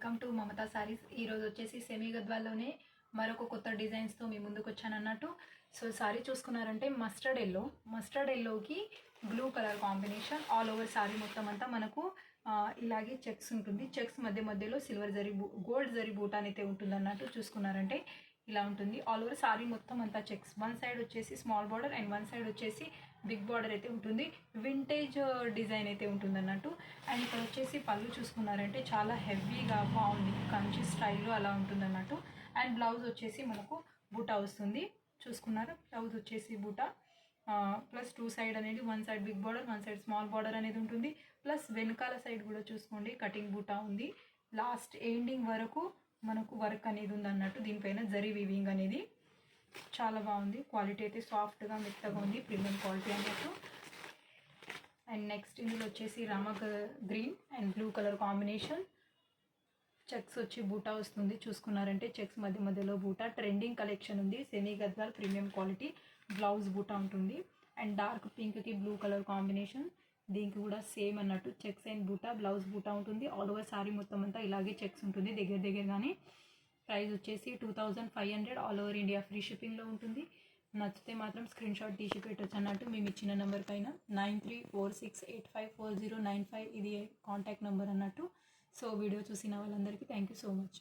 Welcome to Mamata saris. ఈరోజు వచ్చేసి semi గద్వాల్లోనే మరొక కొత్త డిజైన్స్తో మీ ముందుకు వచ్చాను అన్నట్టు. సో సారీ చూసుకున్నారంటే మస్టర్డ్ ఎల్లోకి blue colour combination. All over sorry మొత్తం అంతా మనకు ఇలాగే చెక్స్ ఉంటుంది. చెక్స్ మధ్యలో సిల్వర్ జరీ గోల్డ్ జరీ బూటాన్ అయితే ఉంటుంది అన్నట్టు. చూసుకున్నారంటే ఇలా ఉంటుంది. ఆల్ ఓవర్ సారీ మొత్తం అంతా చెక్స్. వన్ సైడ్ వచ్చేసి small border and one side వచ్చేసి బిగ్ బార్డర్ అయితే ఉంటుంది. వింటేజ్ డిజైన్ అయితే ఉంటుంది అన్నట్టు. అండ్ ఇక్కడ వచ్చేసి పళ్ళు చూసుకున్నారంటే చాలా హెవీగా బాగుంది, కంచి స్టైల్లో అలా ఉంటుంది అన్నట్టు. అండ్ బ్లౌజ్ వచ్చేసి మనకు బూటా వస్తుంది. చూసుకున్నారు, బ్లౌజ్ వచ్చేసి బూటా ప్లస్ టూ సైడ్ అనేది one side big border one side small border అనేది ఉంటుంది. ప్లస్ వెనకాల సైడ్ కూడా చూసుకోండి కటింగ్ బూటా ఉంది. లాస్ట్ ఎండింగ్ వరకు మనకు వర్క్ అనేది ఉంది అన్నట్టు. దీనిపైన జరీ వీవింగ్ అనేది చాలా బాగుంది. క్వాలిటీ అయితే సాఫ్ట్గా మెత్తగా ఉంది, ప్రీమియం క్వాలిటీ అన్నట్టు. అండ్ నెక్స్ట్ ఇందులో వచ్చేసి రామ green and blue colour combination. Checks వచ్చి బూటా వస్తుంది. చూసుకున్నారంటే చెక్స్ మధ్యలో బూటా. ట్రెండింగ్ కలెక్షన్ ఉంది. Semi Gadwal premium quality. Blouse బూటా ఉంటుంది. అండ్ డార్క్ పింక్కి బ్లూ కలర్ కాంబినేషన్. దీనికి కూడా సేమ్ అన్నట్టు చెక్స్ అండ్ బూటా, బ్లౌజ్ బూటా ఉంటుంది. ఆల్ ఓవర్ సారీ మొత్తం అంతా ఇలాగే చెక్స్ ఉంటుంది దగ్గరగానే. ప్రైస్ వచ్చేసి 2500. ఆల్ ఓవర్ ఇండియా ఫ్రీ షిప్పింగ్లో ఉంటుంది. నచ్చితే మాత్రం స్క్రీన్ షాట్ తీసి పెట్టచ్చు అన్నట్టు. మేము ఇచ్చిన నెంబర్ పైన 9346854095 ఇది కాంటాక్ట్ నెంబర్ అన్నట్టు. సో వీడియో చూసిన వాళ్ళందరికీ థ్యాంక్ యూ సో మచ్.